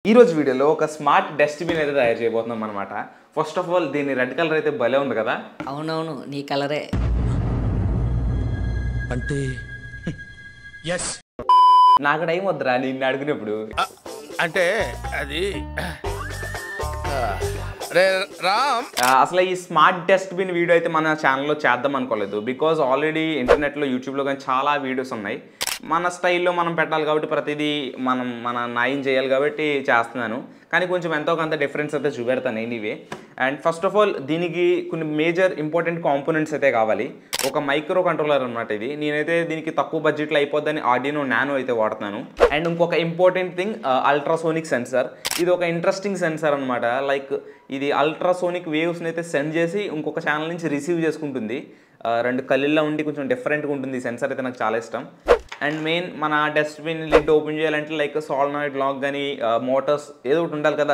ఈ రోజు వీడియోలో ఒక స్మార్ట్ డస్ట్‌బిన్ అయితే తయారు చేయబోతున్నాం అన్నమాట. ఫస్ట్ ఆఫ్ ఆల్ దీని రెడ్ కలర్ అయితే భలే ఉంది కదా! అవునవును నీ కలరే. అంటే యెస్ నాకు టైం వద్దురా నిన్ను అడిగినప్పుడు. అంటే అది రే రామ్ అసలు ఈ స్మార్ట్ డస్ట్‌బిన్ వీడియో అయితే మన ఛానల్‌లో చేద్దాం అనుకోలేదు. బికాజ్ ఆల్రెడీ ఇంటర్నెట్‌లో, యూట్యూబ్‌లో కానీ చాలా వీడియోస్ ఉన్నాయి. మన స్టైల్లో మనం పెట్టాలి కాబట్టి ప్రతిదీ మన న్యాయం చేయాలి కాబట్టి చేస్తున్నాను. కానీ కొంచెం ఎంతో కొంత డిఫరెన్స్ అయితే చూపెడతాను anyway. And first of all దీనికి కొన్ని మేజర్ ఇంపార్టెంట్ కాంపోనెంట్స్ అయితే కావాలి. ఒక మైక్రో కంట్రోలర్ అనమాట ఇది. నేనైతే దీనికి తక్కువ బడ్జెట్లో అయిపోద్దని ఆర్డినో నానో అయితే వాడుతున్నాను. అండ్ ఇంకొక ఇంపార్టెంట్ థింగ్ అల్ట్రాసోనిక్ సెన్సార్. ఇది ఒక ఇంట్రెస్టింగ్ సెన్సార్ అనమాట. లైక్ ఇది అల్ట్రాసోనిక్ వేవ్స్ని అయితే సెండ్ చేసి ఇంకొక ఛానల్ నుంచి రిసీవ్ చేసుకుంటుంది. రెండు కళ్ళల్లో ఉండి కొంచెం డిఫరెంట్గా ఉంటుంది. ఈ సెన్సార్ అయితే నాకు చాలా ఇష్టం. అండ్ మెయిన్ మన డస్ట్బిన్ లిడ్ ఓపెన్ చేయాలంటే లైక్ సాల్నాయిడ్ లాక్ కానీ మోటార్స్ ఏదో ఒకటి ఉండాలి కదా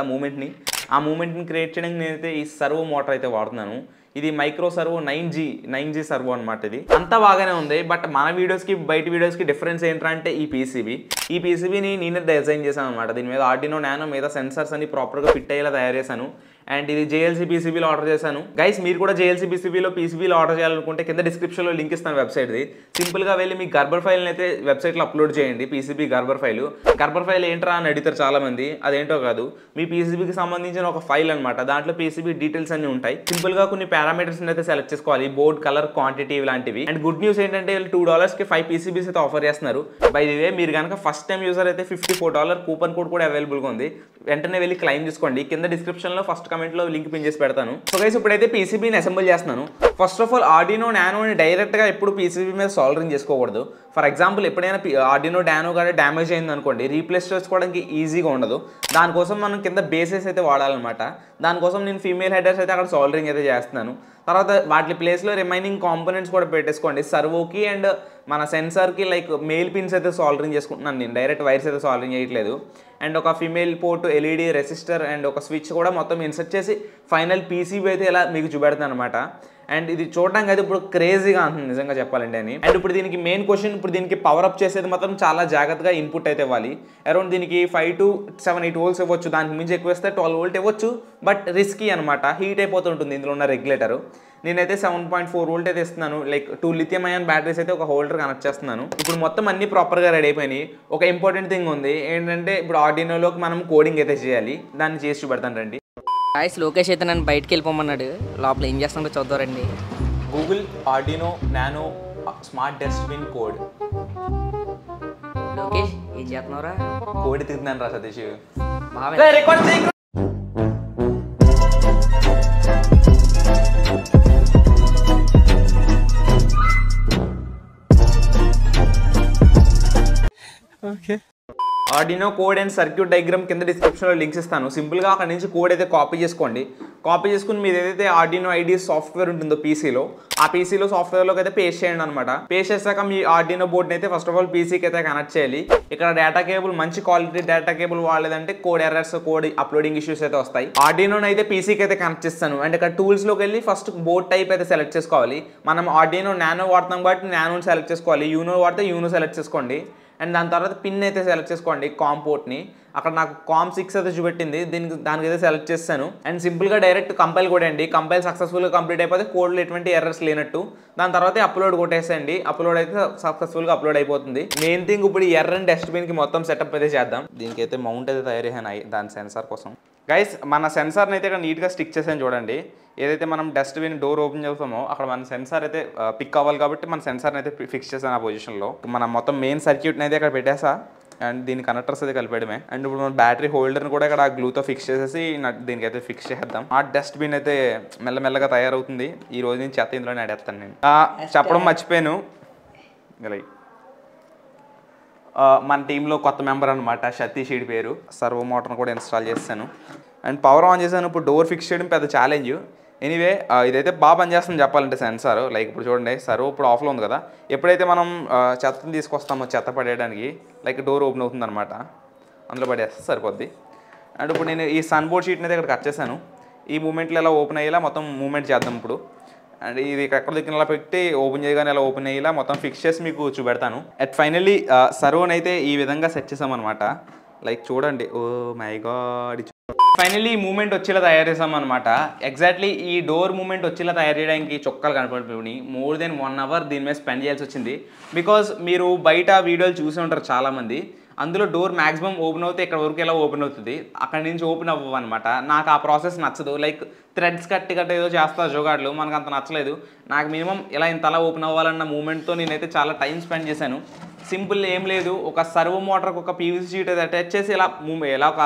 ఆ మూమెంట్ని క్రియేట్ చేయడానికి నేనైతే ఈ సర్వో మోటార్ అయితే వాడుతున్నాను. ఇది మైక్రో సర్వో 9G సర్వో అనమాట. ఇది అంతా బాగానే ఉంది. బట్ మన వీడియోస్కి బయట వీడియోస్కి డిఫరెన్స్ ఏంటంటే ఈ పీసీబీని నేనే డిజైన్ చేశాను అనమాట. దీని మీద ఆర్డినో నానో మీద సెన్సార్స్ అన్ని ప్రాపర్గా ఫిట్ అయ్యేలా తయారు చేశాను. అండ్ ఇది జేఎల్సీ పీసీబీలో ఆర్డర్ చేశాను. గైస్ మీరు కూడా జేఎల్సీ పీసీబీలో ఆర్డర్ చేయాలనుకుంటే కింద డిస్క్రిప్షన్లో లింక్ ఇస్తాను వెబ్సైట్ది. సింపుల్గా వెళ్ళి మీ గర్బర్ ఫైల్ని అయితే వెబ్సైట్లో అప్లోడ్ చేయండి. పీసీబీ గర్బర్ ఫైల్ ఏంట్రా అని అడుగుతారు చాలామంది. అదేంటో కాదు, మీ పీసీబీకి సంబంధించిన ఒక ఫైల్ అనమాట. దాంట్లో పీసీబీ డీటెయిల్స్ అన్ని ఉంటాయి. సింపుల్గా కొన్ని పారామీటర్స్ అయితే సెలెక్ట్ చేసుకోవాలి. బోర్డ్ కలర్, క్వాంటిటీ ఇలాంటివి. అండ్ గుడ్ న్యూస్ ఏంటంటే వీళ్ళు $2కి 5 పీసీబీస్ అయితే ఆఫర్ చేస్తున్నారు. బై ది వే మీరు కనుక ఫస్ట్ టైం యూజర్ అయితే $54 కూపన్ కోడ్ కూడా అవైలబుల్గా ఉంది. వెంటనే వెళ్ళి క్లైమ్ చేసుకోండి. కింద డిస్క్రిప్షన్లో ఫస్ట్ కమెంట్లో లింక్ పిన్ చేసి పెడతాను. సో గైస్ ఇప్పుడైతే పీసీబీని అసెంబుల్ చేస్తున్నాను. ఫస్ట్ ఆఫ్ ఆల్ ఆర్డినో నానోని డైరెక్ట్గా ఎప్పుడు పీసీబీ మీద సాల్డరింగ్ చేసుకోకూడదు. ఫర్ ఎగ్జాంపుల్ ఎప్పుడైనా ఆర్డినో నానో కానీ డ్యామేజ్ అయింది అనుకోండి, రీప్లేస్ చేసుకోవడానికి ఈజీగా ఉండదు. దానికోసం మనం కింద బేసెస్ అయితే వాడాలన్నమాట. దానికోసం నేను ఫీమేల్ హెడర్స్ అయితే అక్కడ సాల్డరింగ్ అయితే చేస్తున్నాను. తర్వాత వాటి ప్లేస్లో రిమైనింగ్ కాంపోనెంట్స్ కూడా పెట్టేసుకోండి. సర్వోకి అండ్ మన సెన్సార్కి లైక్ మెయిల్ పిన్స్ అయితే సాల్డరింగ్ చేసుకుంటున్నాను నేను. డైరెక్ట్ వైర్స్ అయితే సాల్డరింగ్ చేయట్లేదు. అండ్ ఒక female port, LED, resistor and ఒక స్విచ్ కూడా మొత్తం ఇన్సర్ట్ చేసి ఫైనల్ పీసీబీ అయితే ఇలా మీకు చూపెడతాను అనమాట. అండ్ ఇది చూడడానికి అయితే ఇప్పుడు క్రేజీగా అంటుంది నిజంగా చెప్పాలంటే అని. అండ్ ఇప్పుడు దీనికి మెయిన్ క్వశ్చన్, ఇప్పుడు దీనికి పవర్ అప్ చేసేది మాత్రం చాలా జాగ్రత్తగా ఇన్పుట్ అయితే ఇవ్వాలి. అరౌండ్ దీనికి 5 to 7, 8 వోల్ట్స్ ఇవ్వచ్చు. దానికి మించి ఎక్కువ ఇస్తే 12 వోల్ట్ ఇవ్వచ్చు. బట్ రిస్కీ అనమాట, హీట్ అయిపోతుంటుంది ఇందులో ఉన్న రెగ్యులేటర్. నేనైతే 7.4 వోల్ట్ అయితే ఇస్తున్నాను. లైక్ 2 లిథియం అయాన్ బ్యాటరీస్ అయితే ఒక హోల్డర్ కనెక్ట్ చేస్తున్నాను. ఇప్పుడు మొత్తం అన్ని ప్రాపర్గా రెడీ అయిపోయినాయి. ఒక ఇంపార్టెంట్ థింగ్ ఉంది ఏంటంటే ఇప్పుడు ఆర్డినోలోకి మనం కోడింగ్ అయితే చేయాలి. దాన్ని చేసి చూపెడతాను రండి. గాయస్ లోకేష్ అయితే నన్ను బయటకు వెళ్ళిపోమన్నాడు. లోపల ఏం చేస్తాడో చూద్దాం రండి. Google Arduino nano smart dustbin code. Lokesh ఏం చేస్తున్నావురా? కోడ్ తిరుగుతున్నాను రా సతీష్. బాగా Arduino code and circuit diagram కింద డిస్క్రిప్షన్లో లింక్స్ ఇస్తాను. సింపుల్గా అక్కడ నుంచి కోడ్ అయితే కాపీ చేసుకోండి. కాపీ చేసుకుని మీరు ఏదైతే ఆర్డినో ఐడి సాఫ్ట్వేర్ ఉంటుందో పీసీలో, ఆ పీసీలో సాఫ్ట్వేర్లోకి అయితే పేస్ట్ చేయండి అనమాట. పేస్ట్ చేశాక మీ ఆర్డినో బోర్డ్ని అయితే ఫస్ట్ ఆఫ్ ఆల్ పీసీకి అయితే కనెక్ట్ చేయాలి. ఇక్కడ డేటా కేబుల్ మంచి క్వాలిటీ డేటా కేబుల్ వాడలేదంటే code errors, code uploading issues అయితే వస్తాయి. ఆర్డినోని అయితే పీసీకి అయితే కనెక్ట్ చేస్తాను. అండ్ ఇక్కడ టూల్స్లోకి వెళ్ళి ఫస్ట్ బోర్డ్ టైప్ అయితే సెలెక్ట్ చేసుకోవాలి. మనం ఆర్డినో నానో వాడుతాం కాబట్టి నానోని సెలెక్ట్ చేసుకోవాలి. యూనో వాడితే యూనో సెలెక్ట్ చేసుకోండి. అండ్ దాని తర్వాత పిన్ అయితే సెలెక్ట్ చేసుకోండి, కామ్ పోర్ట్ని. అక్కడ నాకు కామ్ 6 అయితే చూపెట్టింది, దానికి అయితే సెలెక్ట్ చేస్తాను. అండ్ సింపుల్గా డైరెక్ట్ కంపైల్ కొట్టండి. కంపైల్ సక్సెస్ఫుల్గా కంప్లీట్ అయిపోతే కోడ్లో ఎటువంటి ఎర్రర్స్ లేనట్టు. దాని తర్వాత అప్లోడ్ కొట్టేసేయండి. అప్లోడ్ అయితే సక్సెస్ఫుల్గా అప్లోడ్ అయిపోతుంది. మెయిన్ థింగ్ ఇప్పుడు ఈ ఎర్రన్ డస్ట్బిన్కి మొత్తం సెటప్ అయితే చేద్దాం. దీనికి అయితే మౌంట్ అయితే తయారు చేశాను దాని సెన్సార్ కోసం. గైస్ మన సెన్సార్ని అయితే ఇక్కడ నీట్గా స్టిక్ చేసాను చూడండి. ఏదైతే మనం డస్ట్బిన్ డోర్ ఓపెన్ చేస్తామో అక్కడ మన సెన్సార్ అయితే పిక్ అవ్వాలి కాబట్టి మన సెన్సార్ని అయితే ఫిక్స్ చేసాను ఆ పొజిషన్లో. మనం మొత్తం మెయిన్ సర్క్యూట్ని అయితే ఇక్కడ పెట్టేసా. అండ్ దీని కనెక్టర్స్ అయితే కలిపేయడమే. అండ్ ఇప్పుడు మన బ్యాటరీ హోల్డర్ని కూడా ఇక్కడ గ్లూతో ఫిక్స్ చేసేసి దీనికైతే ఫిక్స్ చేద్దాం. ఆ డస్ట్బిన్ అయితే మెల్లమెల్లగా తయారవుతుంది. ఈ రోజు నుంచి చెత్త ఇందులో నడేస్తాను నేను. చెప్పడం మర్చిపోయాను, ఇలా మన టీంలో కొత్త మెంబర్ అనమాట సతీష్ పేరు. సర్వో మోటార్ని కూడా ఇన్స్టాల్ చేశాను అండ్ పవర్ ఆన్ చేశాను. ఇప్పుడు డోర్ ఫిక్స్ చేయడం పెద్ద ఛాలెంజ్. ఎనీవే ఇదైతే బాగా పనిచేస్తుంది చెప్పాలంటే సెన్సార్. లైక్ ఇప్పుడు చూడండి, సర్వో ఇప్పుడు ఆఫ్లో ఉంది కదా. ఎప్పుడైతే మనం చెత్తని తీసుకొస్తామో చెత్త పడేయడానికి లైక్ డోర్ ఓపెన్ అవుతుంది అనమాట. అందులో పడేస్తే సరిపోద్ది. అండ్ ఇప్పుడు నేను ఈ సన్ బోర్డ్ షీట్ని అయితే ఇక్కడ కట్ చేశాను. ఈ మూమెంట్లో ఎలా ఓపెన్ అయ్యేలా మొత్తం మూమెంట్ చేద్దాం ఇప్పుడు. అండ్ ఇది ఎక్కడ దగ్గర ఇలా పెట్టి ఓపెన్ చేయగానే ఇలా ఓపెన్ అయ్యేలా మొత్తం ఫిక్స్ చేసి మీకు చూపెడతాను. అట్ ఫైనల్లీ సర్వోని అయితే ఈ విధంగా సెట్ చేసామన్నమాట. లైక్ చూడండి, ఓ మై గాడ్. ఫైనల్లీ ఈ మూమెంట్ వచ్చేలా తయారు చేసాం అనమాట. ఎగ్జాక్ట్లీ ఈ డోర్ మూమెంట్ వచ్చేలా తయారు చేయడానికి చొక్కాలు కనపడిపోయి మోర్ దెన్ 1 అవర్ దీని మీద స్పెండ్ చేయాల్సి వచ్చింది. బికాజ్ మీరు బయట వీడియోలు చూసి ఉంటారు చాలామంది, అందులో డోర్ మ్యాక్సిమం ఓపెన్ అవుతే ఇక్కడ వరకు ఎలా ఓపెన్ అవుతుంది, అక్కడి నుంచి ఓపెన్ అవ్వవు అనమాట. నాకు ఆ ప్రాసెస్ నచ్చదు. లైక్ థ్రెడ్స్ కట్టి ఏదో చేస్తారు జోగాడ్లు, మనకు అంత నచ్చలేదు. నాకు మినిమం ఇలా ఇంతలా ఓపెన్ అవ్వాలన్న మూమెంట్తో నేనైతే చాలా టైం స్పెండ్ చేశాను. సింపుల్ ఏం లేదు, ఒక సర్వో మోటార్కి ఒక పీవీసీ షీట్ అయితే అటాచ్ చేసి ఇలా ఒక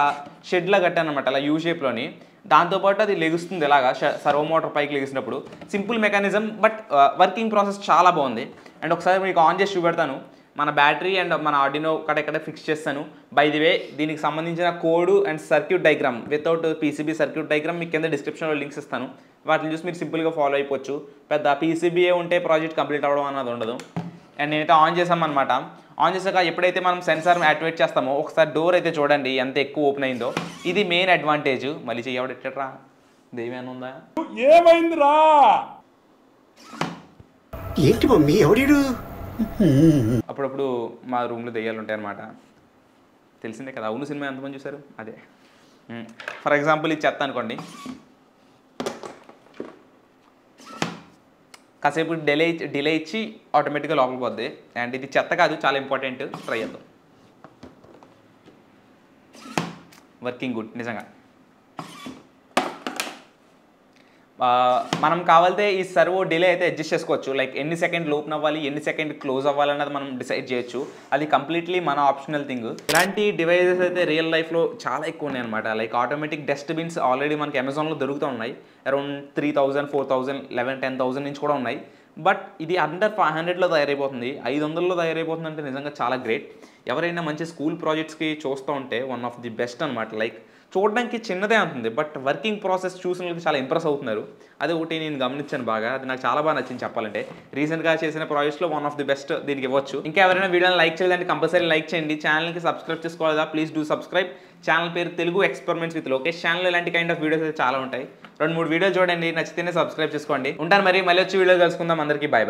షెడ్లా కట్టాను అనమాట, ఇలా యూ షేప్లోని. దాంతోపాటు అది లెగుస్తుంది ఇలాగా, సర్వో మోటార్ పైకి లెగిసినప్పుడు. Simple mechanism, but working process చాలా బాగుంది. అండ్ ఒకసారి మీకు ఆన్ చేసి చూపెడతాను. మన బ్యాటరీ అండ్ మన ఆర్డినో ఇక్కడ ఫిక్స్ చేస్తాను. బై ది వే దీనికి సంబంధించిన code and circuit diagram without PCB circuit diagram మీకు కింద డిస్క్రిప్షన్లో లింక్స్ ఇస్తాను. వాటిని చూసి మీరు సింపుల్గా ఫాలో అయిపోవచ్చు. పెద్ద పీసీబీఏ ఉంటే ప్రాజెక్ట్ కంప్లీట్ అవ్వడం అన్నది ఉండదు. అండ్ నేనైతే ఆన్ చేసామన్నమాట. ఆన్ చేసాక ఎప్పుడైతే మనం సెన్సార్ యాక్టివేట్ చేస్తామో ఒకసారి డోర్ అయితే చూడండి ఎంత ఎక్కువ ఓపెన్ అయిందో. ఇది మెయిన్ అడ్వాంటేజ్. మళ్ళీ చెయ్యబడెట్టరా దేవేనా ఉందా, ఏమైందిరా? ఏంటి మమ్మీ ఎవడీడు? అప్పుడప్పుడు మా రూమ్లో దెయ్యాలు ఉంటాయి అన్నమాట. తెలిసిందే కదా, అవును సినిమా ఎంతమంది చూసారు? అదే. ఫర్ ఎగ్జాంపుల్ ఇది చెత్త అనుకోండి, కాసేపు డిలే ఇచ్చి ఆటోమేటిక్గా లోపలికి పోద్ది. అండ్ ఇది చెత్త కాదు, చాలా ఇంపార్టెంట్. ట్రై చేద్దాం. వర్కింగ్ గుడ్ నిజంగా. మనం కావాలితే ఈ సర్వో డిలే అయితే అడ్జస్ట్ చేసుకోవచ్చు. లైక్ ఎన్ని సెకండ్లు ఓపెన్ అవ్వాలి, ఎన్ని సెకండ్ క్లోజ్ అవ్వాలన్నది మనం డిసైడ్ చేయొచ్చు. అది కంప్లీట్లీ మన ఆప్షనల్ థింగ్. ఇలాంటి డివైజెస్ అయితే రియల్ లైఫ్లో చాలా ఎక్కువ ఉన్నాయి అనమాట. లైక్ ఆటోమేటిక్ డస్ట్బిన్స్ ఆల్రెడీ మనకి అమెజాన్లో దొరుకుతూ ఉన్నాయి. అరౌండ్ 3000, 4000, 11,000, 10,000 నుంచి కూడా ఉన్నాయి. బట్ ఇది అండర్ 500లో తయారైపోతుంది, 500లో తయారైపోతుంది అంటే నిజంగా చాలా గ్రేట్. ఎవరైనా మంచి స్కూల్ ప్రాజెక్ట్స్కి చూస్తూ ఉంటే వన్ ఆఫ్ ది బెస్ట్ అనమాట. లైక్ చూడడానికి చిన్నదే ఉంటుంది, బట్ వర్కింగ్ ప్రాసెస్ చూసిన వాళ్ళకి చాలా ఇంప్రెస్ అవుతున్నారు. అది ఒకటి నేను గమనించాను బాగా. అది నాకు చాలా బాగా నచ్చింది చెప్పాలంటే. రీసెంట్గా చేసిన ప్రాజెక్ట్స్లో వన్ ఆఫ్ ది బెస్ట్ దీనికి ఇవ్వచ్చు. ఇంకా ఎవరైనా వీడియోని లైక్ చేయలేదంటే కంపల్సరీ లైక్ చేయండి. ఛానల్కి సబ్స్క్రైబ్ చేసుకోవాలా, ప్లీజ్ డూ సబ్స్క్రైబ్. ఛానల్ పేరు Telugu experiments with Lokesh. Channel ఇలాంటి కైండ్ ఆఫ్ వీడియోస్ అయితే చాలా ఉంటాయి. 2-3 వీడియోలు చూడండి, నచ్చితేనే సబ్స్క్రైబ్ చేసుకోండి. ఉంటాను మరి, మళ్ళీ వచ్చి వీడియో కలుసుకుందాం. అందరికీ బాయ్ బాయ్.